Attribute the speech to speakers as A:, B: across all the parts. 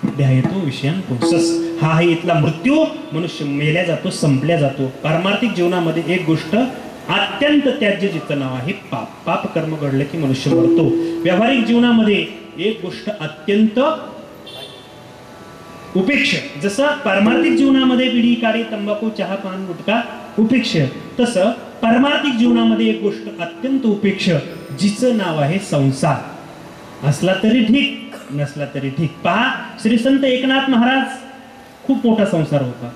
A: ध्यायतो विषयान पुंसस. हा आहे इथला मृत्यू. मनुष्य मेल्या जातो, संपल्या जातो. पारमार्थिक जीवनामध्ये एक गोष्ट अत्यंत त्याज्य, जिचं नाव आहे पाप. पाप कर्म घडलं की मनुष्य मरतो. व्यावहारिक जीवनामध्ये एक गोष्ट अत्यंत उपेक्ष. जसं पारमार्थिक जीवनामध्ये बिडी, काडी, तंबाखू, चहा, पान, गुटखा उपेक्ष, तसं पारमार्थिक जीवनामध्ये एक गोष्ट अत्यंत उपेक्ष, जिचं नाव आहे संसार. असला तरी ठीक, नसला तरी ठीक. पहा, श्री संत एकनाथ महाराज खूप मोठा संसार होता.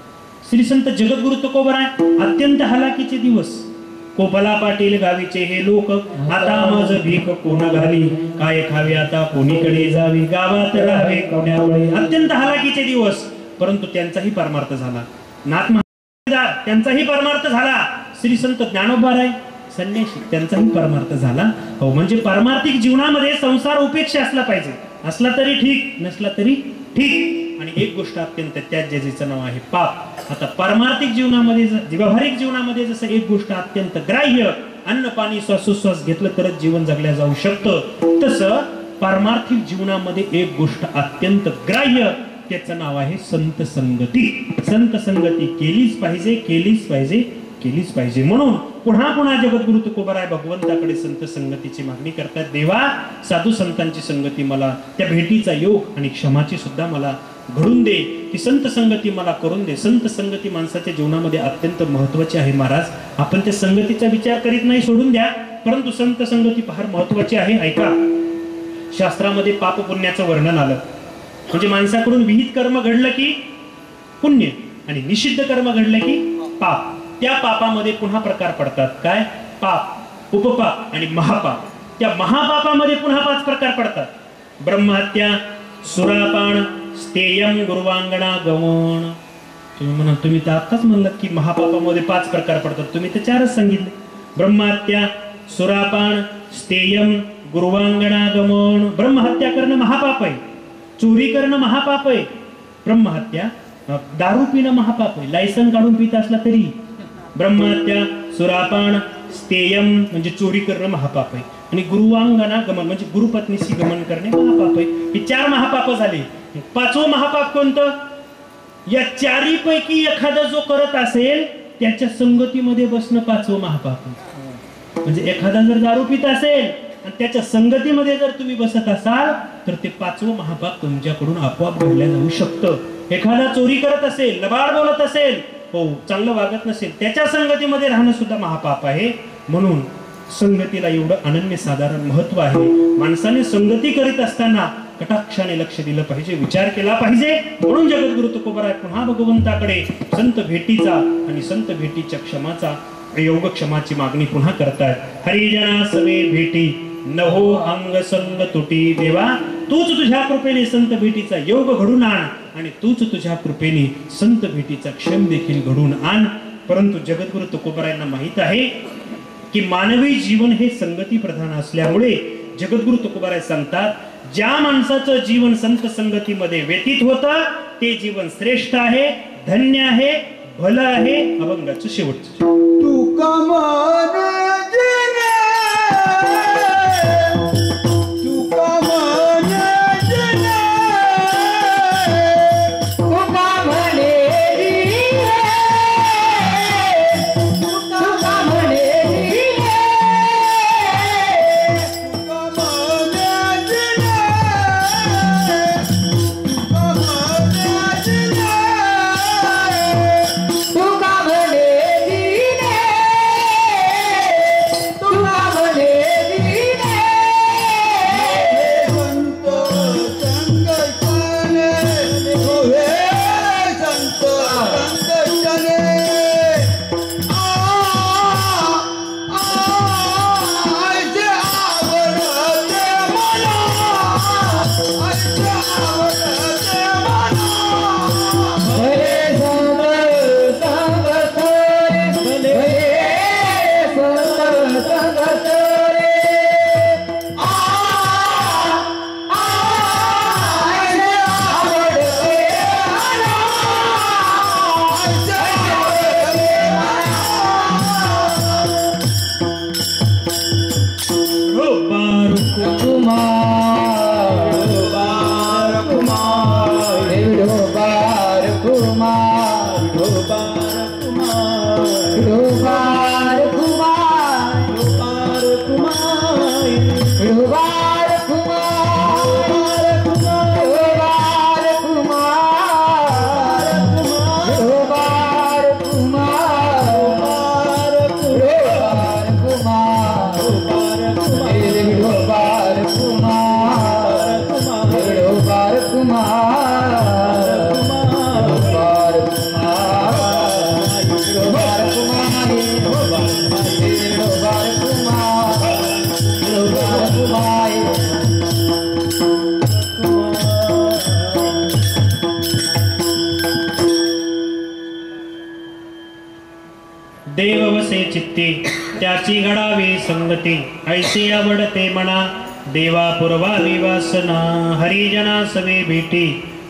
A: श्री संत जगद्गुरु तुकोबराय अत्यंत हलाखीचे दिवस. कोपला पाटील गावीचे हे लोक, आता मज भीक कोण घाली, काय खावे आता कोणीकडे जावी, गावात राहावे कोण्यामुळे. अत्यंत हलाखीचे दिवस. परंतु त्यांचाही परमार्थ झाला. नाथ महाराज त्यांचाही परमार्थ झाला. श्री संत ज्ञानोबाराय संन्यासी, त्यांचाही परमार्थ झाला. हो, म्हणजे पारमार्थिक जीवनामध्ये संसार उपेक्षा असला पाहिजे. असला तरी ठीक, नसला तरी ठीक. आणि एक गोष्ट अत्यंत त्याज्य, जिचं नाव आहे पाप. आता पारमार्थिक जीवनामध्ये, व्यावहारिक जीवनामध्ये जसं एक गोष्ट अत्यंत ग्राह्य, अन्न पाणी श्वासोश्वास घेतलं तरच जीवन जगल्या जाऊ शकतं, तसं पारमार्थिक जीवनामध्ये एक गोष्ट अत्यंत ग्राह्य, त्याचं नाव आहे संत संगती. संत संगती केलीच पाहिजे, केलीच पाहिजे, केलीच पाहिजे. म्हणून पुन्हा पुन्हा जगद्गुरु तुकोबराय भगवंताकडे संत संगतीची मागणी करतात. देवा, साधू संतांची संगती मला, त्या भेटीचा योग आणि क्षमाची सुद्धा मला घडून दे. की संत संगती मला करून दे. संत संगती माणसाच्या जीवनामध्ये अत्यंत महत्वाची आहे महाराज. आपण त्या संगतीचा विचार करीत नाही, सोडून द्या, परंतु संत संगती फार महत्वाची आहे. ऐका, शास्त्रामध्ये पाप पुण्याचं वर्णन आलं. म्हणजे माणसाकडून विहित कर्म घडलं की पुण्य, आणि निषिद्ध कर्म घडलं की पाप. त्या पापामध्ये पुन्हा प्रकार पडतात. काय? पाप, उपपाप आणि महापाप. त्या महापापामध्ये पुन्हा 5 प्रकार पडतात. ब्रह्महत्या, सुरापान, स्तेयम, गुरुवांगणा, गमन. तुम्ही म्हणा, तुम्ही तर आताच म्हणलात की महापापामध्ये 5 प्रकार पडतात. तुम्ही तर 4च सांगितले. ब्रह्महत्या, सुरापान, स्तेयम, गुरुवांगणा, गमन. ब्रह्महत्या करणं महापाप आहे. चोरी करणं महापाप आहे. ब्रह्महत्या, दारू पिणं महापाप आहे. लायसन काढून पित असला तरी. ब्रह्महत्या, सुरापान, स्तेयम म्हणजे चोरी करणं महापाप आहे. आणि गुरुवांगना गमन म्हणजे गुरुपत्नीशी गमन करणे महापाप आहे. हे 4 महापाप झाले. 5वं महापाप कोणतं? या 4 पैकी एखादा जो करत असेल त्याच्या संगतीमध्ये बसणं 5वं महापाप. म्हणजे एखादा जर दारू पित असेल आणि त्याच्या संगतीमध्ये जर तुम्ही बसत असाल तर ते 5वं महापाप तुमच्याकडून आपोआप घडलं जाऊ शकतं. एखादा चोरी करत असेल, लबाड बोलत असेल, हो, चांगलं वागत नसेल, त्याच्या संगतीमध्ये राहणं सुद्धा महापाप आहे. म्हणून संगतीला एवढं अनन्यसाधारण महत्व आहे. माणसाने संगती करीत असताना कटाक्षाने लक्ष दिलं पाहिजे, विचार केला पाहिजे. म्हणून जगद्गुरु तुकोबराय पुन्हा भगवंताकडे संत भेटीचा आणि संत भेटीच्या क्षमाचा, योग क्षमाची मागणी पुन्हा करतात. हरिजना सवे भेटी नहो अंग संग तुटी. देवा, तूच तुझ्या कृपेने संत भेटीचा योग घडून आण आणि तूच तुझ्या कृपेने संत भेटीचा क्षम देखील घडून आण. परंतु जगद्गुरु तुकोबरायांना माहित आहे की मानवी जीवन हे संगती प्रधान असल्यामुळे जगद्गुरु तुकोबराय सांगतात, ज्या माणसाचं जीवन संत संगतीमध्ये व्यतीत होतं ते जीवन श्रेष्ठ आहे, धन्य आहे, भलं आहे, अभंगाचं शेवटचं.
B: तुका मान
A: देव वसे चित्ते त्याची घडावी संगती ऐसे आवडते मना देवा पूर्वावी वासना हरिजना सवे भेटी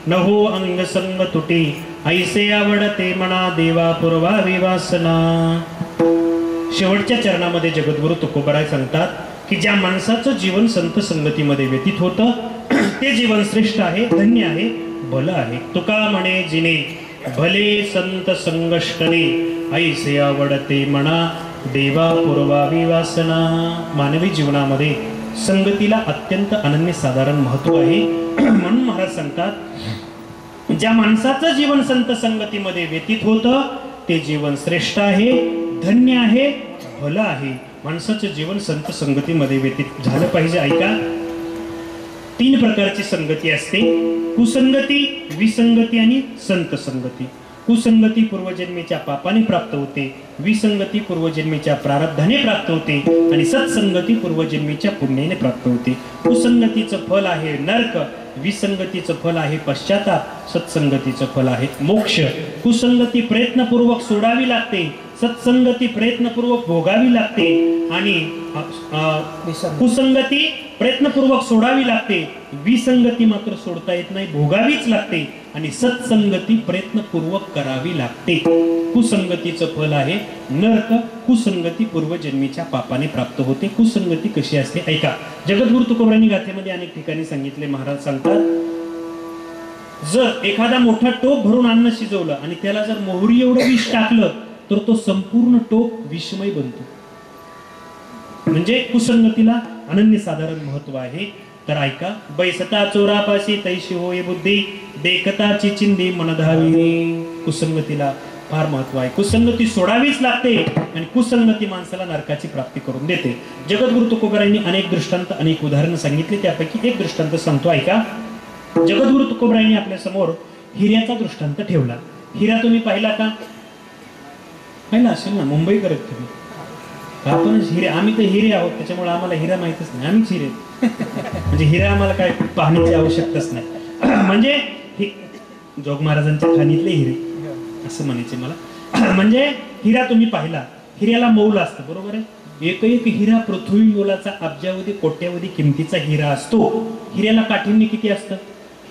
A: नहो अंग संग तुटी ऐसे आवडते मना देवा पूर्वावी वासना। शेवटच्या चरणामध्ये जगद्गुरु तुकोबराय सांगतात की ज्या माणसाचं जीवन संत संगतीमध्ये व्यतीत होतं ते जीवन श्रेष्ठ आहे, धन्य आहे, भलं आहे। तुका म्हणे जिने भले संत संगष्टने ऐसे आवडते म्हणा देवा पूर्वावी वासना। मानवी जीवनामध्ये संगतीला अत्यंत अनन्यसाधारण महत्व आहे। म्हणून महाराज सांगतात ज्या माणसाचं जीवन संत संगतीमध्ये व्यतीत होतं ते जीवन श्रेष्ठ आहे, धन्य आहे, भलं आहे। माणसाचं जीवन संत संगतीमध्ये व्यतीत झालं पाहिजे। ऐका, 3 प्रकारची संगती असते, कुसंगती, विसंगती आणि संत संगती। कुसंगती पूर्वजन्मीच्या पापाने प्राप्त होते, विसंगती पूर्वजन्मीच्या प्रारब्धाने प्राप्त होते आणि सत्संगती पूर्वजन्मीच्या पुण्याने प्राप्त होते। कुसंगतीचं फल आहे नरक, विसंगतीचं फल आहे पश्चाताप, सत्संगतीचं फल आहे मोक्ष। कुसंगती प्रयत्नपूर्वक सोडावी लागते, सत्संगती प्रयत्नपूर्वक भोगावी लागते आणि कुसंगती प्रयत्नपूर्वक सोडावी लागते, विसंगती मात्र सोडता येत नाही, भोगावीच लागते आणि सत्संगती प्रयत्नपूर्वक करावी लागते। कुसंगतीचं फल आहे नरक, कुसंगती पूर्वजन्मीच्या पापाने प्राप्त होते। कुसंगती कशी असते ऐका, जगद्गुरु तुकोबरायांनी गाथेमध्ये अनेक ठिकाणी सांगितले। महाराज सांगतात जर एखादा मोठा टोप भरून अन्न शिजवलं आणि त्याला जर मोहरी एवढं विष टाकलं तर तो संपूर्ण टोप विषमय बनतो। म्हणजे कुसंगतीला अनन्यसाधारण महत्व आहे। तर ऐका, बैसता चोरापाशी तैशी होय बुद्धी देखताची चिंदी मनधावी। कुसंगतीला फार महत्व आहे, कुसंगती सोडावीच लागते आणि कुसंगती माणसाला नरकाची प्राप्ती करून देते। जगद्गुरु तुकोबरायांनी अनेक दृष्टांत, अनेक उदाहरणं सांगितली, त्यापैकी एक दृष्टांत सांगतो ऐका। जगद्गुरु तुकोबरायांनी आपल्या समोर हिऱ्याचा दृष्टांत ठेवला। हिरा तुम्ही पाहिला का? पाहिला असेल ना, मुंबई करत तुम्ही आपणच हिरे, आम्ही तर हिरे आहोत त्याच्यामुळे आम्हाला हिरा माहितच नाही, आम्हीच हिरे म्हणजे हिरा आम्हाला काय पाहण्याची आवश्यकताच नाही। म्हणजे जोग महाराजांच्या खाणीतले हिरे असं म्हणायचे मला। म्हणजे हिरा तुम्ही पाहिला, हिऱ्याला मौल असतं, बरोबर आहे। एक एक हिरा पृथ्वी मोलाचा अब्जावधी कोट्यावधी किमतीचा हिरा असतो। हिऱ्याला काठिण्य किती असतं?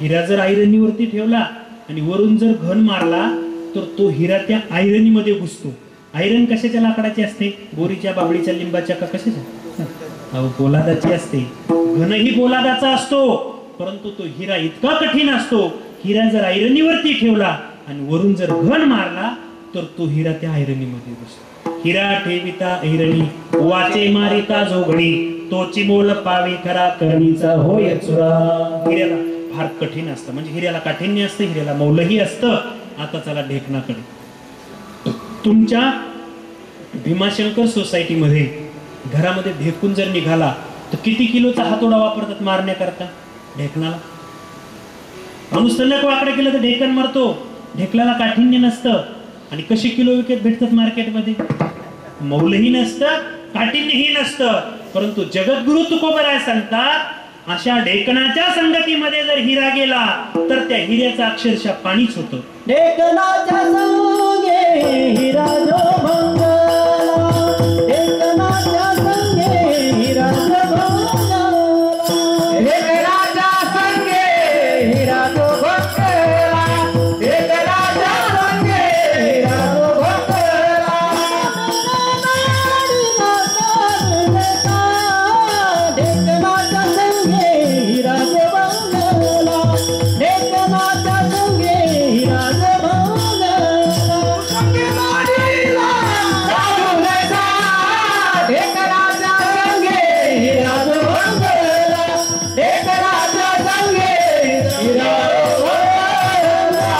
A: हिरा जर आयरनीवरती ठेवला आणि वरून जर घन मारला तर तो हिरा त्या आयरनीमध्ये घुसतो। आयरन कशाच्या लाकडाची असते? बोरीच्या, बाबळीच्या, लिंबाच्या का कशाच्या? पोलादाची असते। घनही पोलादाचा असतो, परंतु तो हिरा इतका कठीण असतो, हिरा जर आयरनीवरती ठेवला आणि वरून जर घन मारला तर तो हिरा त्या आयरनीमध्ये घुसतो। हिरा ठेविता ऐरणी वाचे मारिता जोगणी तोची मोल पावे खरा करणीचा होय चुरा। हिऱ्याला फार कठीण असतं, म्हणजे हिऱ्याला काठिण्य असतं, हिऱ्याला मौलही असतं। आता चला ढेकणाकडे। तुमच्या भीमाशंकर सोसायटीमध्ये घरामध्ये ढेकून जर निघाला तर किती किलोचा हातोडा वापरतात मारण्याकरता? ढेकणाला माणूस वाकडे केलं तर ढेकण मारतो, ढेकलाला काठिण्य नसतं। आणि कशी किलो विकत भेटतात मार्केटमध्ये? मौलही नसतं, काठिण्यही नसतं। परंतु जगद्गुरु तुकोबराय सांगतात अशा ढेकणाच्या संगतीमध्ये जर हिरा गेला तर त्या हिऱ्याचा अक्षरशः पाणीच होतं।
C: ढेकणाच्या संगे हिरा जो भंगला, ढेकणाच्या संगे हिरा जो भंगला, ढेकणाच्या संगे हिरा जो भंगला, ढेकणाच्या संगे हिरा जो भंगला, ढेकणाच्या संगे हिरा जो भंगला, ढेकणाच्या संगे हिरा जो भंगला, संगे माडीला राहुलचा, ढेकणाच्या संगे हिरा जो भंगला, ढेकणाच्या संगे हिरा जो भंगला।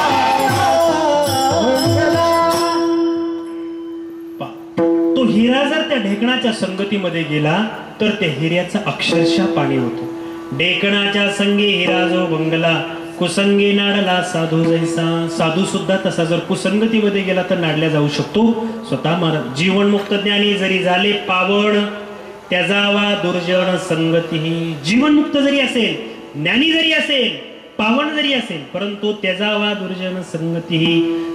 A: तो हिरा जर त्या ढेकणाच्या संगतीमध्ये गेला तर त्या हिऱ्याचं अक्षरशः पाणी होतं। ढेकणाच्या संगे हिरा जो बंगला कुसंगी नाडला साधू जैसा. साधू सुद्धा तसा जर कुसंगतीमध्ये गेला तर नाडल्या जाऊ शकतो. स्वतः महाराज जीवनमुक्त ज्ञानी जरी झाले पावण त्याजावा दुर्जन संगती. जीवनमुक्त जरी असेल, ज्ञानी जरी असेल, पावन जरी असेल, परंतु त्याजावा दुर्जन संगती,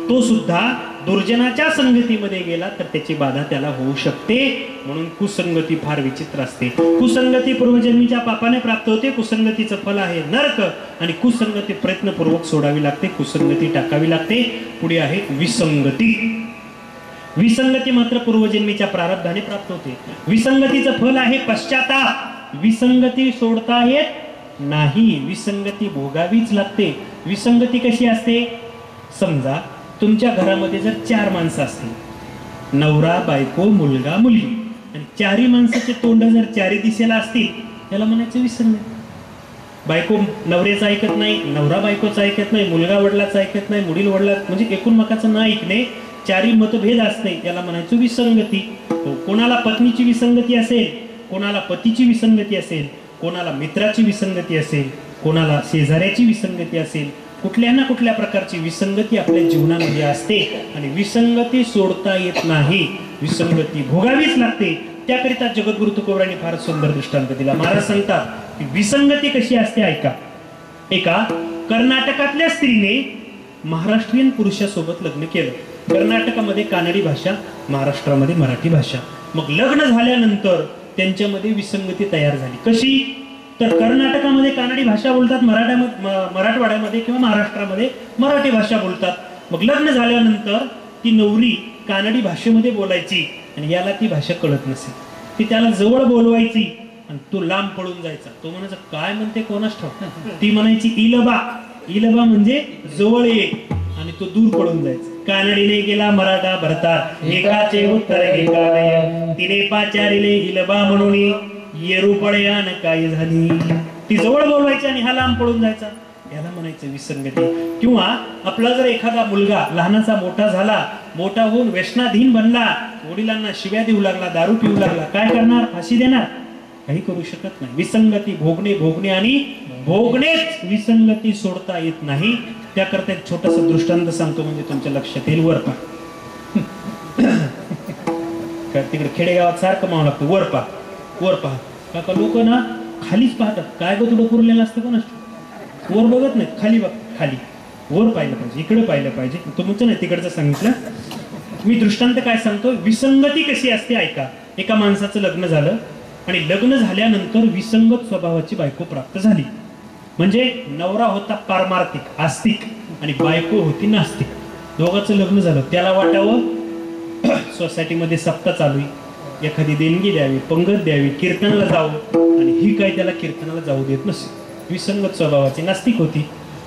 A: तो सुद्धा दुर्जनाच्या संगतीमध्ये गेला तर त्याची बाधा त्याला होऊ शकते. म्हणून कुसंगती फार विचित्र असते. कुसंगती पूर्वजन्मीच्या पापाने प्राप्त होते. कुसंगतीचं फल आहे नरक आणि कुसंगती प्रयत्नपूर्वक सोडावी लागते, कुसंगती टाकावी लागते. पुढे आहे विसंगती. विसंगती मात्र पूर्वजन्मीच्या प्रारब्धाने प्राप्त होते. विसंगतीचं फल आहे पश्चाताप. विसंगती सोडता येत नाही, विसंगती भोगावीच लागते. विसंगती कशी असते? समजा तुमच्या घरामध्ये जर 4 माणसं असतील, नवरा बायको मुलगा मुलगी, आणि 4ही माणसाचे तोंड जर 4ही दिशेला असतील, त्याला म्हणायचं विसंगती. बायको नवऱ्याचं ऐकत नाही, नवरा बायकोचं ऐकत नाही, मुलगा वडिलाचं ऐकत नाही, मुलील वडिला म्हणजे एकूणमकाचं न ऐकणे, 4ही मतभेद असणे, याला म्हणायचं विसंगती. कोणाला पत्नीची विसंगती असेल, कोणाला पतीची विसंगती असेल, कोणाला मित्राची विसंगती असेल, कोणाला शेजाऱ्याची विसंगती असेल, कुठल्या ना कुठल्या प्रकारची विसंगती आपल्या जीवनामध्ये असते आणि विसंगती सोडता येत नाही, विसंगती भोगावीच लागते. त्याकरिता जगद्गुरु तुकोबरांनी फार सुंदर दृष्टांत दिला. महाराज सांगतात की विसंगती कशी असते ऐका. एका कर्नाटकातल्या स्त्रीने महाराष्ट्रीयन पुरुषासोबत लग्न केलं. कर्नाटकामध्ये कानडी भाषा, महाराष्ट्रामध्ये मराठी भाषा. मग लग्न झाल्यानंतर त्यांच्यामध्ये विसंगती तयार झाली. कशी? तर कर्नाटकामध्ये कानडी भाषा बोलतात, मराठवाड्यामध्ये किंवा महाराष्ट्रामध्ये मराठी भाषा बोलतात. मग लग्न झाल्यानंतर ती नवरी कानडी भाषेमध्ये बोलायची आणि याला ती भाषा कळत नसे. ती त्याला जवळ बोलवायची आणि तो लांब पळून जायचा. तो म्हणायचा काय म्हणते कोणास ठाऊक. ती म्हणायची इलबा. इलबा म्हणजे जवळ ये, आणि तो दूर पळून जायचा. कानडीने गेला मराठा भरतात, एकाचे उत्तर एका नय, तिने पाचारिले इलबा म्हणून येरू पडयान काय झाली. ती जवळ बोलवायची आणि हा लांब पळून जायचा, याला म्हणायचं विसंगती. किंवा आपला जर एखादा मुलगा लहानाचा मोठा झाला, मोठा होऊन व्यसनाधीन बनला, वडिलांना शिव्या देऊ लागला, दारू पिऊ लागला, काय करणार? फाशी देणार? काही करू शकत नाही. विसंगती भोगणे, भोगणे आणि भोगणेच. विसंगती सोडता येत नाही. त्याकरता एक छोटासा दृष्टांत सांगतो म्हणजे तुमच्या लक्षात येईल. वरपा तिकडे खेडेगावात सारखं म्हणावं लागतं वरपा वरपा. काका लोक ना खालीच पाहतात, काय ग तुला पुरलेलं असतं कोण असतं, वर बघत नाही, खाली बघ, खाली. वर पाहिलं पाहिजे, इकडे पाहिलं पाहिजे. तुमचं नाही तिकडचं सांगितलं मी. दृष्टांत काय सांगतो, विसंगती कशी असते ऐका. एका माणसाचं लग्न झालं आणि लग्न झाल्यानंतर विसंगत स्वभावाची बायको प्राप्त झाली. म्हणजे नवरा होता पारमार्थिक आस्तिक आणि बायको होती नास्तिक. दोघांचं लग्न झालं. त्याला वाटावं सोसायटीमध्ये सप्ताह चालू आहे, एखादी देणगी द्यावी, पंगत द्यावी, कीर्तनाला जावं, आणि ही काय त्याला कीर्तनाला जाऊ देत नसे. विसंगत स्वभावाची नास्तिक होती.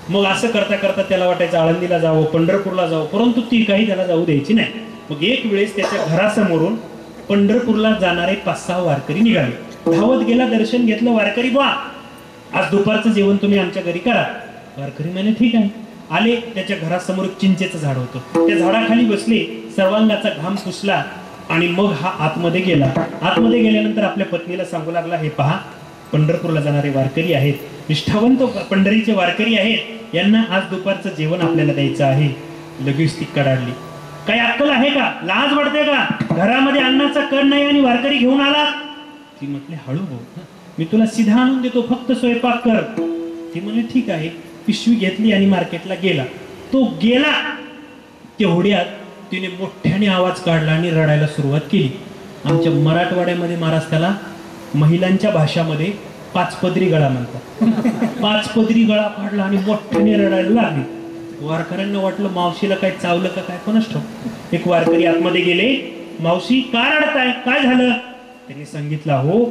A: मग असं करता करता त्याला वाटायचं आळंदीला जावं, पंढरपूरला जावं, परंतु ती काही त्याला जाऊ द्यायची नाही. मग एक वेळेस त्याच्या घरासमोरून पंढरपूरला जाणारे 5-6 वारकरी निघाले. धावत गेला, दर्शन घेतलं. वारकरी बा आज दुपारचं जेवण तुम्ही आमच्या घरी करा. वारकरी म्हणे ठीक आहे. आले. त्याच्या घरासमोर एक चिंचेचं झाड होतं. त्या झाडाखाली बसले, सर्वांगाचा घाम पुसला आणि मग हा आतमध्ये गेला. आतमध्ये गेल्यानंतर आपल्या पत्नीला सांगू लागला, हे पहा पंढरपूरला जाणारे वारकरी आहेत, निष्ठावंत पंढरीचे वारकरी आहेत, यांना आज दुपारचं जेवण आपल्याला द्यायचं आहे. लगेच ती कडाडली. काही अक्कल आहे का? लाज वाटते का? घरामध्ये अन्नाचा कण नाही आणि वारकरी घेऊन आला. ती म्हटली हळू भाऊ, मी तुला सीधा आणून देतो, फक्त स्वयंपाक कर. ती म्हणले ठीक आहे. पिशवी घेतली आणि मार्केटला गेला. तो गेला तेवढ्यात तिने मोठ्याने आवाज काढला आणि रडायला सुरुवात केली. आमच्या मराठवाड्यामध्ये महाराज त्याला महिलांच्या भाषामध्ये 5 पदरी गळा म्हणतात. 5 पदरी गळा काढला आणि मोठ्याने रडायला लागली. वारकऱ्यांना वाटलं मावशीला काय चावलं का काय कोणाच ठाऊक. एक वारकरी आतमध्ये गेले. मावशी का रडताय, काय झालं? त्यांनी सांगितलं, हो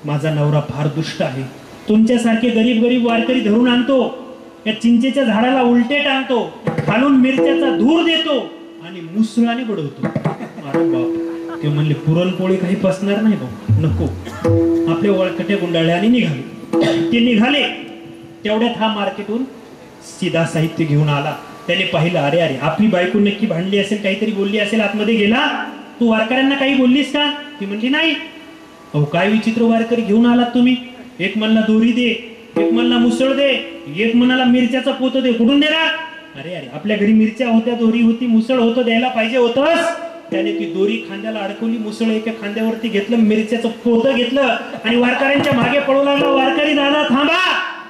A: माझा नवरा फार दुष्ट आहे. तुमच्यासारखे गरीब गरीब वारकरी धरून आणतो, या चिंचेच्या झाडाला उलटे टांगतो, खालून मिरच्याचा धूर देतो आणि मुसळाने बडवतो. अरे बाप. ते म्हणले पुरणपोळी काही पसणार नाही भाऊ, नको. आपल्या वळकट्या गुंडाळ्या आणि निघाले. ते निघाले तेवढ्यात हा मार्केटहून सीधा साहित्य घेऊन आला. त्याने पाहिलं, अरे अरे आपली बायको नक्की भांडली असेल, काहीतरी बोलली असेल. आतमध्ये गेला. तू वारकऱ्यांना काही बोललीस का? ती म्हणली नाही. अहो काय विचित्र वारकरी घेऊन आलात तुम्ही. एक म्हणला दोरी दे, एक म्हणला मुसळ दे, एक म्हणाला मिरच्याचा पोत दे. कुठून देणार? अरे अरे, आपल्या घरी मिरच्या होत्या, दोरी होती, मुसळ होतं, द्यायला पाहिजे होतंच. त्याने ती दोरी खांद्याला अडकवली, मुसळ एका खांद्यावरती घेतलं, मिरच्याचं पोत घेतलं आणि वारकऱ्यांच्या मागे पळू लागला. वारकरी दादा थांबा,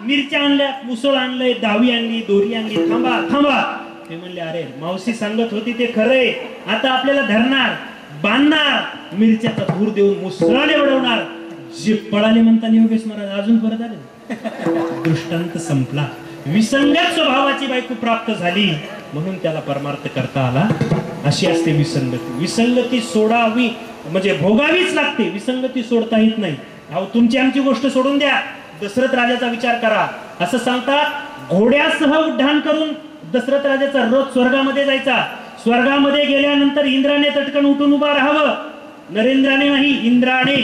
A: मिरच्या आणल्या, मुसळ आणलंय, दावी आणली, दोरी आणली, थांबा थांबा. ते म्हणले अरे मावशी सांगत होती ते खरंय, आता आपल्याला धरणार, बांधणार, मिरच्याचा धूर देऊन मुसळाने उडवणार. जे पळाले म्हणताना योगेश महाराज अजून परत आले. दृष्टांत संपला. विसंगत स्वभावाची बायको प्राप्त झाली म्हणून त्याला परमार्थ करता आला. अशी असते विसंगती. विसंगती सोडावी म्हणजे भोगावीच लागते, विसंगती सोडता येत नाही. अहो तुमची आमची गोष्ट सोडून द्या, दशरथ राजाचा विचार करा. असं सांगतात घोड्यासह उड्डाण करून दशरथ राजाचा रोज स्वर्गामध्ये जायचा. स्वर्गामध्ये गेल्यानंतर इंद्राने तटकन उठून उभा राहावं. नरेंद्राने नाही, इंद्राने.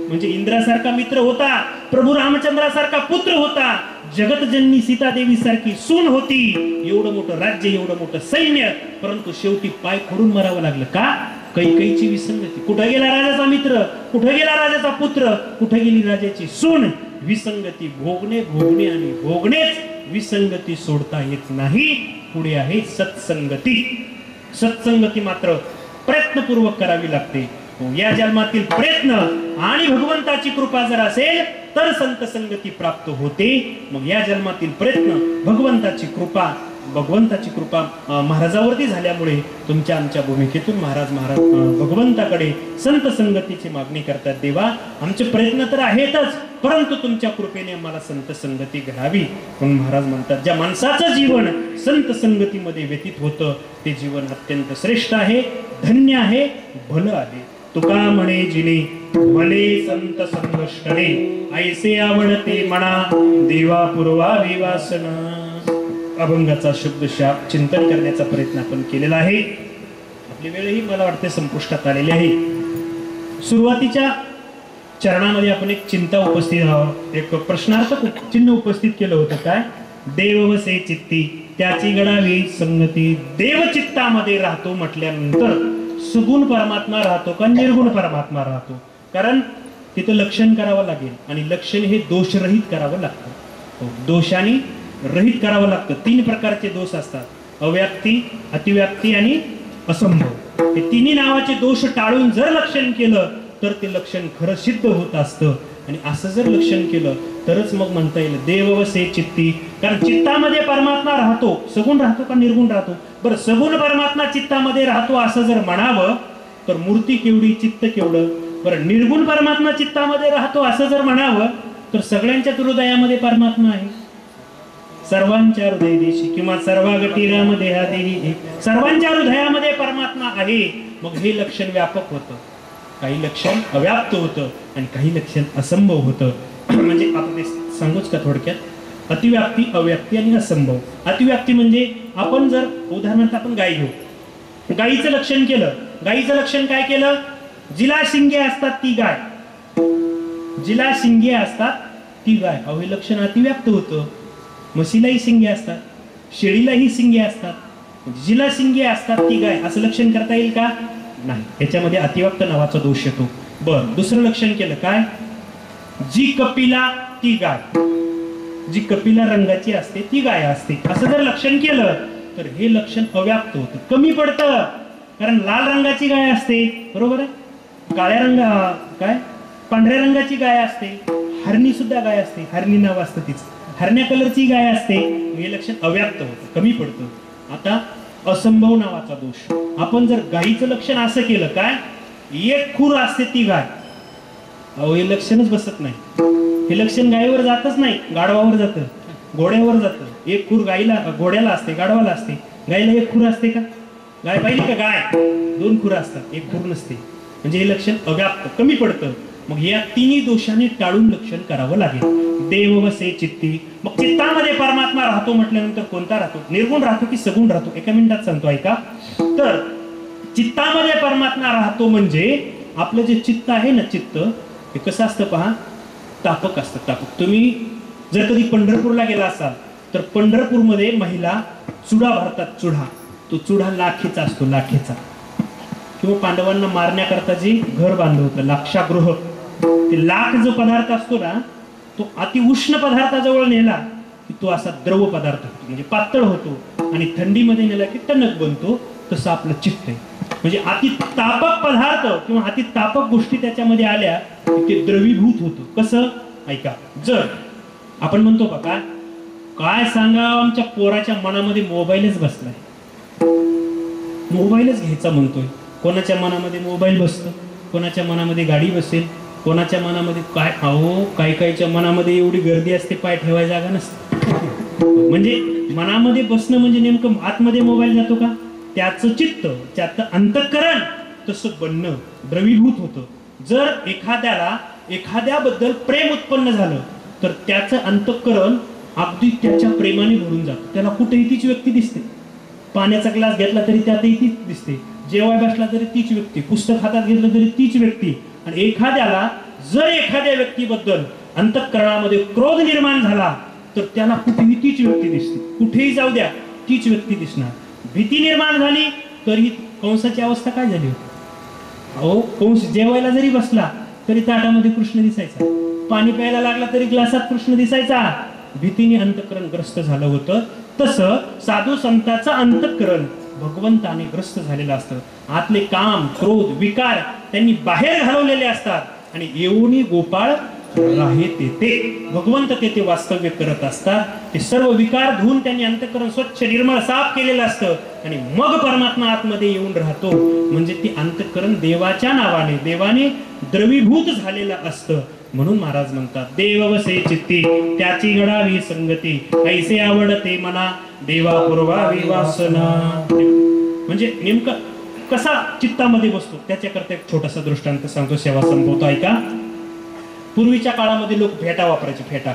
A: म्हणजे इंद्रासारखा मित्र होता, प्रभू रामचंद्रासारखा पुत्र होता, जगतजननी सीतादेवी सारखी सून होती, एवढं मोठं राज्य, एवढं मोठं सैन्य, परंतु शेवटी पाय खोडून मरावं लागलं. का? कैकेयीची विसंगती. कुठे गेला राजाचा मित्र, कुठे गेला राजाचा पुत्र, कुठे गेली राजाची सून. विसंगती भोगणे, भोगणे आणि भोगणेच. विसंगती सोडता येत नाही. पुढे आहे सत्संगती. सत्संगती मात्र प्रयत्नपूर्वक करावी लागते. या जन्मातील प्रयत्न आणि भगवंताची कृपा जर असेल तर संत संगती प्राप्त होते. मग या जन्मातील प्रयत्न, भगवंताची कृपा महाराजावरती झाल्यामुळे तुमच्या आमच्या भूमिकेतून महाराज भगवंताकडे संत संगतीची मागणी करतात. देवा आमचे प्रयत्न तर आहेतच, परंतु तुमच्या कृपेने मला संत संगती घडावी. म्हणून महाराज म्हणतात ज्या माणसाचं जीवन संत संगतीमध्ये व्यतीत होतं ते जीवन अत्यंत श्रेष्ठ आहे, धन्य आहे, भलं आहे. तुका म्हणे जिने भले संत संगष्टने, ऐसे आवडते म्हणा देवा पूर्वावी वासना. अभंगाचा शब्दशः चिंतन करण्याचा प्रयत्न आपण केलेला आहे. आपली वेळही मला वाटते संपुष्टात आलेली आहे. सुरुवातीच्या चरणामध्ये आपण एक चिंता उपस्थित, एक प्रश्नार्थक चिन्ह उपस्थित केलं होतं. काय? देव वसे चित्ती त्याची घडावी संगती. देव चित्तामध्ये राहतो म्हटल्यानंतर सुगुण परमात्मा राहतो का निर्गुण परमात्मा राहतो? कारण तिथं लक्षण करावं लागेल आणि लक्षण हे दोषरहित करावं लागतं. दोषाने रहित करावं लागतं. 3 प्रकारचे दोष असतात: अव्याप्ती, अतिव्याप्ती आणि असंभव. हे तिन्ही नावाचे दोष टाळून जर लक्षण केलं तर ते लक्षण खरं सिद्ध होत असतं. आणि असं जर लक्षण केलं तरच मग म्हणता येईल देव वसे चित्ती. कारण चित्तामध्ये परमात्मा राहतो. सगुण राहतो का निर्गुण राहतो? बरं, सगुण परमात्मा चित्तामध्ये राहतो असं जर म्हणावं तर मूर्ती केवढी, चित्त केवढं. बरं, निर्गुण परमात्मा चित्तामध्ये राहतो असं जर म्हणावं तर सगळ्यांच्या हृदयामध्ये परमात्मा आहे. सर्वांच्या हृदय देशी किंवा सर्वागती राम देहा देही, सर्वांच्या हृदयामध्ये परमात्मा आहे. मग हे लक्षण व्यापक होतं, काही लक्षण अव्याप्त होतं आणि काही लक्षण असंभव होतं. म्हणजे आपण ते सांगूच का थोडक्यात? अतिव्याप्ती, अव्याप्ती आणि असंभव. अतिव्याप्ती म्हणजे आपण जर उदाहरणार्थ आपण गाय घेऊ, गायीचं लक्षण केलं. गायीचं लक्षण काय केलं? जिला शिंगे असतात ती गाय, जिला शिंगे असतात ती गाय. अहो हे लक्षण अतिव्याप्त होतं. म्हशीलाही शिंगे असतात, शेळीलाही शिंगे असतात, जिला शिंगे असतात ती गाय असं लक्षण करता येईल का? नाही. याच्यामध्ये अतिव्याप्त नावाचा दोष येतो. बरं, दुसरं लक्षण केलं काय? जी कपिला ती गाय, जी कपिला रंगाची असते ती गाय असते असं जर लक्षण केलं तर हे लक्षण अव्याप्त होतं, कमी पडतं. कारण लाल रंगाची गाय असते, बरोबर आहे, काळ्या पांढऱ्या रंगाची गाय असते, हरणी सुद्धा गाय असते, हरणी नाव असतं तिचं, हरण्या कलरची गाय असते. हे लक्षण अव्याप्त होतं, कमी पडतं. आता असंभव नावाचा दोष. आपण जर गायीचं लक्षण असं केलं काय? एक खूर असते ती गाय. अहो हे लक्षणच बसत नाही. हे लक्षण गायीवर जातच नाही, गाढवावर जातं, घोड्यावर जातं. एक खूर गायीला, घोड्याला असते, गाढवाला असते. गायीला एक खूर असते का? गाय पाहिली का? गाय 2 खुरं असतात, एक खूर नसते. म्हणजे हे लक्षण अव्याप्त, कमी पडतं. मग या तिन्ही दोषांनी टाळून लक्षण करावं लागेल. देव वसे चित्ती. मग चित्तामध्ये परमात्मा राहतो म्हटल्यानंतर कोणता राहतो? निर्गुण राहतो की सगुण राहतो? एका मिनिटात सांगतो, ऐका. तर चित्तामध्ये परमात्मा राहतो म्हणजे आपलं जे चित्त आहे ना, चित्त हे कसं असतं पहा, तापक असतं, तापक. तुम्ही जर कधी पंढरपूरला गेला असाल तर पंढरपूरमध्ये महिला चुडा भरतात. चुडा, तो चुडा लाखेचा असतो, लाखेचा. किंवा पांडवांना मारण्याकरता जे घर बांधलं होतं लाक्षागृह, ते लाख जो पदार्थ असतो ना तो अति उष्ण पदार्थाजवळ नेला की तो असा द्रव पदार्थ होतो, म्हणजे पातळ होतो, आणि थंडीमध्ये नेला की टणक बनतो. तसं आपलं चित्त आहे. म्हणजे अति तापक पदार्थ किंवा अति तापक गोष्टी त्याच्यामध्ये आल्या की ते द्रवीभूत होतं. कसं? ऐका, जर आपण म्हणतो का काय सांगा, आमच्या पोराच्या मनामध्ये मोबाईलच बसलाय, मोबाईलच घ्यायचा म्हणतोय. कोणाच्या मनामध्ये मोबाईल बसतो, कोणाच्या मनामध्ये गाडी बसेल, कोणाच्या मनामध्ये काय, अहो काहीच्या मनामध्ये एवढी गर्दी असते पाय ठेवायला जागा नसते. म्हणजे मनामध्ये बसणं म्हणजे नेमकं आतमध्ये मोबाईल जातो का? त्याचं चित्त, त्याचं अंतःकरण तसं बनणं, द्रवीभूत होतं. जर एखाद्याबद्दल प्रेम उत्पन्न झालं तर त्याचं अंतःकरण अगदी त्याच्या प्रेमाने भरून जातं. त्याला कुठेही तीच व्यक्ती दिसते. पाण्याचा ग्लास घेतला तरी त्यातही तीच दिसते, जेवाय बसला तरी तीच व्यक्ती, पुस्तक हातात घेतलं तरी तीच व्यक्ती. आणि एखाद्या व्यक्तीबद्दल अंतःकरणामध्ये क्रोध निर्माण झाला तर त्याला कुठेही तीच व्यक्ती दिसते. कुठेही जाऊ द्या तीच व्यक्ती दिसणार. भीती निर्माण झाली तरी कंसाची अवस्था काय झाली होती? अहो कंस जेवायला जरी बसला तरी ताटामध्ये कृष्ण दिसायचा, पाणी प्यायला लागला तरी ग्लासात कृष्ण दिसायचा. भीतीने अंतःकरण ग्रस्त झालं होतं. तसं साधू संतांचं अंतःकरण भगवंताने ग्रस्त झालेलं असतं. आतले काम, क्रोध, विकार त्यांनी बाहेर घालवलेले असतात आणि येऊनी गोपाळ राहे तेथे, भगवंत तेथे वास्तव्य करत असतात. ते सर्व विकार धुवून त्यांनी अंतःकरण स्वच्छ निर्मळ साफ केलेलं असतं आणि मग परमात्मा आतमध्ये येऊन राहतो. म्हणजे ते अंतःकरण देवाच्या नावाने, देवाने द्रवीभूत झालेलं असतं. म्हणून महाराज म्हणतात, देव वसे चित्ती त्याची घडावी संगती, ऐसे आवडते मना देवा पुरवावी वासना. म्हणजे नेमकं कसा चित्तामध्ये बसतो त्याच्याकरता एक छोटासा दृष्टांत सांगतो, सेवा संपवतो. ऐका, पूर्वीच्या काळामध्ये लोक फेटा वापरायचे. फेटा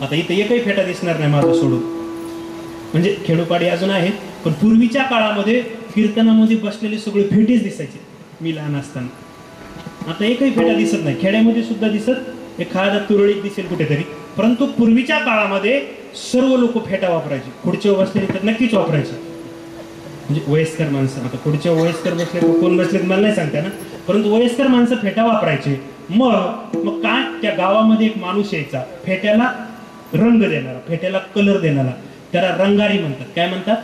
A: आता इथे एकही फेटा दिसणार नाही माझं सोडून, म्हणजे खेडोपाडी अजून आहेत, पण पूर्वीच्या काळामध्ये कीर्तनामध्ये बसलेले सगळे फेटेच दिसायचे मी लहान असताना. आता एकही फेटा दिसत नाही. खेड्यामध्ये सुद्धा दिसत एखादा तुरळीत दिसेल कुठेतरी, परंतु पूर्वीच्या काळामध्ये सर्व लोक फेटा वापरायचे. खुर्चीवर बसलेले तर नक्कीच वापरायचे, म्हणजे वयस्कर माणसं. आता पुढच्या वयस्कर बसले कोण बसले मला नाही सांगता ना, परंतु वयस्कर माणसं फेटा वापरायचे. मग काय, त्या गावामध्ये एक माणूस यायचा, फेट्याला रंग देणारा, फेट्याला कलर देणारा, त्याला रंगारी म्हणतात. काय म्हणतात?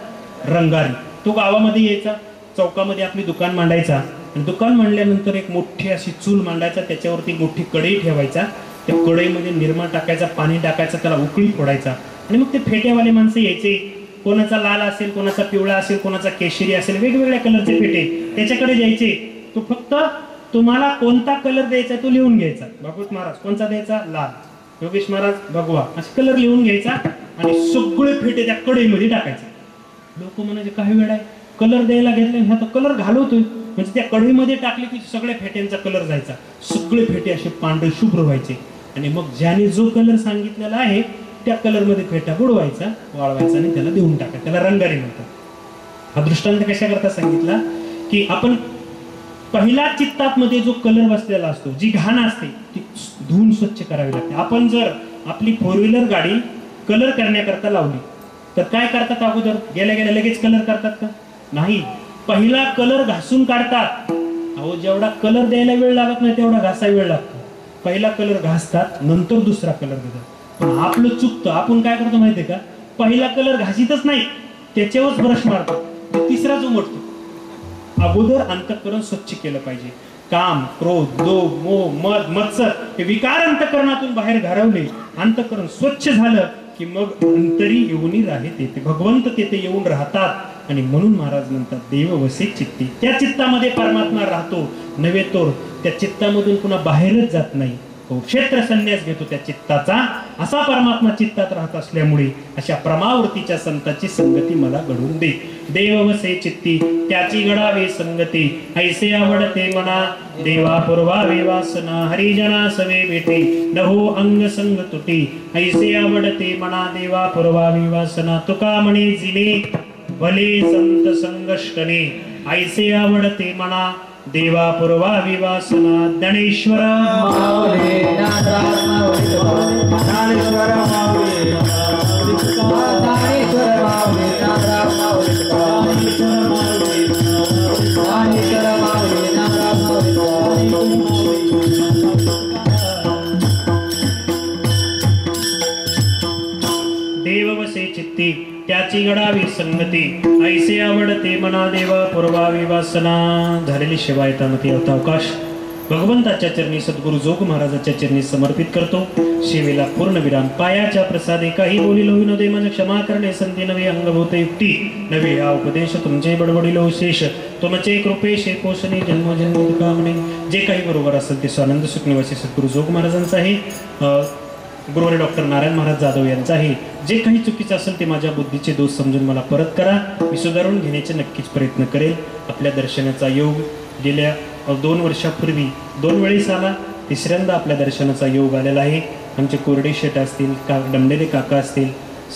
A: रंगारी. तो गावामध्ये यायचा, चौकामध्ये आपली दुकान मांडायचा आणि दुकान मांडल्यानंतर एक मोठी अशी चूल मांडायचा, त्याच्यावरती मोठी कढई ठेवायचा, त्या कढईमध्ये निरमा टाकायचा, पाणी टाकायचं, त्याला उकळी फोडायचा आणि मग ते फेट्यावाले माणसं यायचे. कोणाचा लाल असेल, कोणाचा पिवळा असेल, कोणाचा केशरी असेल, वेगवेगळ्या कलरचे फेटे त्याच्याकडे जायचे. तो फक्त तुम्हाला कोणता कलर द्यायचा तो लिहून घ्यायचा. भागवत महाराज कोणता द्यायचा? लाल. योगेश महाराज भगवा. असे कलर लिहून घ्यायचा आणि सगळे फेटे त्या कढईमध्ये टाकायचे. लोक म्हणायचे काही वेळ आहे, कलर द्यायला घेतले, ह्या तर कलर घालवतोय. म्हणजे त्या कढईमध्ये टाकले की सगळ्या फेट्यांचा कलर जायचा, सगळे फेटे असे पांढरे शुभ्र व्हायचे. आणि मग ज्याने जो कलर सांगितलेला आहे त्या कलरमध्ये फेटा बुडवायचा, वाळवायचा आणि त्याला देऊन टाकायचा. त्याला रंगारी म्हणतात. हा दृष्टांत कशा करता सांगितला की आपण पहिला चित्तामध्ये जो कलर बसलेला असतो, जी घाण असते ती धुवून स्वच्छ करावी लागते. आपण जर आपली 4 व्हीलर गाडी कलर करण्याकरता लावली तर काय करतात? अगोदर गेल्या गेल्या लगेच कलर करतात का? नाही, पहिला कलर घासून काढतात. अहो जेवढा कलर द्यायला वेळ लागत नाही तेवढा घासायला वेळ लागतो. पहिला कलर घासतात, नंतर दुसरा कलर देतात. पण आपलं चुकतं. आपण काय करतो माहितीये का? पहिला कलर घासीतच नाही, त्याच्यावरच ब्रश मारतो, तिसरा जो उमटतो. अगोदर अंतःकरण स्वच्छ केलं पाहिजे. काम, क्रोध, लोभ, मोह, मद, मत्सर हे विकार अंतःकरणातून बाहेर घालवले, अंतःकरण स्वच्छ झालं की मग अंतरी येऊन राहे तेथे, भगवंत तेथे येऊन राहतात. आणि म्हणून महाराज म्हणतात, देव वसे चित्ती, त्या चित्तामध्ये परमात्मा राहतो, नव्हे तर त्या चित्तामधून पुन्हा बाहेरच जात नाही. क्षेत्र संन्यास घेतो त्या चित्ताचा. असा परमात्मा चित्तात राहत असल्यामुळे अशा प्रमावृत्तीच्या संताची संगती मला घडून दे. देव वसे चित्ती त्याची घडावे संगती, ऐसे आवडते मना देवा पुरवावे वासना. हरिजना सवे भेटे नहो अंग संग तुटी, ऐसे आवडते मना देवा पुरवावी वासना. तुका म्हणे जिने भले संत संगष्टने, ऐसे आवडते मना देवा पुरवावी वासना. ज्ञानेश्वर
C: माऊली ज्ञानेश्वर माऊली ज्ञानेश्वर माऊली ज्ञानेश्वर माऊली
A: त्याची घडावी संगती ऐसे आवडते मना देवा पूर्वावी वासना. झालेली सेवा येतामती अवकाश भगवंताच्या चरणी सद्गुरु जोग महाराजाच्या चरणी समर्पित करतो. सेवेला पूर्ण विराम. पायाच्या प्रसादे काही बोलिलो विनोदे मन क्षमा करणे संती नवे अंगभूत युक्ती नवे हा उपदेश तुमचे बडबडिलो शेष तुमचे कृपेशे पोषणे जन्मोजन्म कामणे. जे काही बरोबर असेल ते स्वानंद सुख निवासी सद्गुरु जोग महाराजांचं आहे. गुरुवारी डॉक्टर नारायण महाराज जाधव यांचं आहे. जे काही चुकीचं असेल ते माझ्या बुद्धीचे दोष समजून मला परत करा. मी सुधारून घेण्याचे नक्कीच प्रयत्न करेल. आपल्या दर्शनाचा योग गेल्या 2 वर्षापूर्वी 2 वेळेस आला. तिसऱ्यांदा आपल्या दर्शनाचा योग आलेला आहे. आमचे कोरडे शेठ असतील, डमडेले काका असतील,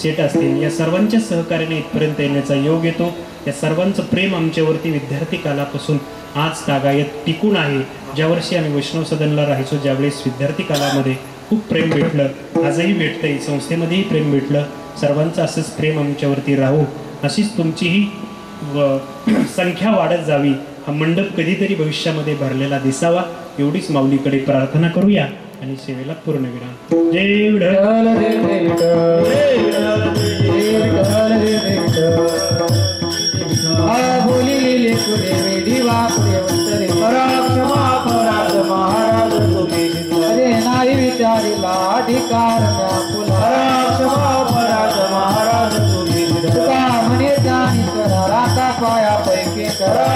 A: शेठ असतील, या सर्वांच्या सहकार्याने इथपर्यंत येण्याचा योग येतो. या सर्वांचं प्रेम आमच्यावरती विद्यार्थी कालापासून आज तागायत टिकून आहे. ज्या वर्षी आम्ही वैष्णव सदनला राहायचो, ज्यावेळेस विद्यार्थी कालामध्ये खूप प्रेम भेटलं, आजही भेटतंय. संस्थेमध्येही प्रेम भेटलं. सर्वांचं असंच प्रेम आमच्यावरती राहू, अशीच तुमचीही संख्या वाढत जावी. हा मंडप कधीतरी भविष्यामध्ये भरलेला दिसावा एवढीच माऊलीकडे प्रार्थना करूया आणि सेवेला पूर्ण विराम. जय विठ्ठल.
C: विचारिला अधिकार महाराज तुम्ही म्हणे जाणी करा राता पाया पैकी करा